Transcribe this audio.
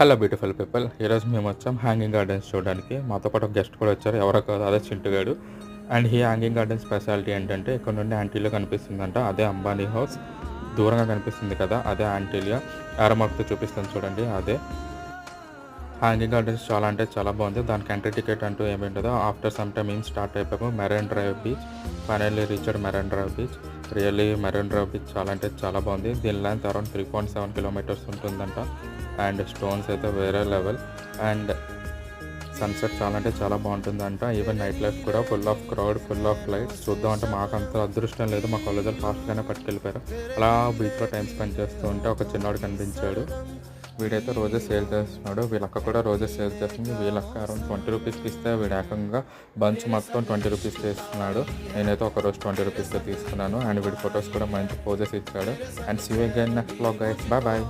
Hello beautiful people, ఈరోజు మేము వచ్చాం హ్యాంగింగ్ గార్డెన్స్ చూడడానికి. మాతో పాటు ఒక గెస్ట్ కూడా వచ్చారు, ఎవరో కాదు అదే చింటుగాడు. అండ్ ఈ హ్యాంగింగ్ గార్డెన్స్ స్పెషాలిటీ ఏంటంటే ఇక్కడ నుండి యాంటీలియా కనిపిస్తుందంట. అదే అంబానీ హౌస్. దూరంగా కనిపిస్తుంది కదా, అదే యాంటీలియా. ఆరమార్క్తో చూపిస్తుంది చూడండి, అదే హ్యాంగింగ్ గార్డెన్స్. చాలా అంటే చాలా బాగుంది. దానికి ఎంట్రీ టికెట్ అంటూ ఏమి ఉండదు. ఆఫ్టర్ సమ్ టైమ్ మేము స్టార్ట్ అయిపోయాము Marine Drive beach. Finally reached Marine Drive beach. Really Marine Drive beach చాలా అంటే చాలా బాగుంది. దీని లెంత్ అరౌండ్ 3.7 కిలోమీటర్స్ ఉంటుందంట. అండ్ స్టోన్స్ అయితే వేరే లెవెల్. అండ్ సన్సెట్ చాలా అంటే చాలా బాగుంటుందంట. ఈవెన్ నైట్ లైఫ్ కూడా full of crowd, full of lights. చూద్దామంటే మాకు అంత అదృష్టం లేదు, మా కాలేజీలో ఫాస్ట్గానే పట్టుకెళ్ళిపోయారు. అలా బీచ్లో టైం స్పెండ్ చేస్తూ ఉంటే ఒక చిన్నవాడు కనిపించాడు. వీడైతే రోజే సేల్ చేస్తున్నాడు. వీళ్ళక్క కూడా రోజే సేల్ చేస్తుంది. వీళ్ళక్క అరౌండ్ 20 రూపీస్కి ఇస్తే వీడు ఏకంగా బంచ్ మొత్తం 20 రూపీస్కి ఇస్తున్నాడు. నేనైతే ఒక రోజు 20 రూపీస్తో తీసుకున్నాను. అండ్ వీడి ఫొటోస్ కూడా మంచి పోజెస్ ఇచ్చాడు. And see you again next vlog guys. Bye bye.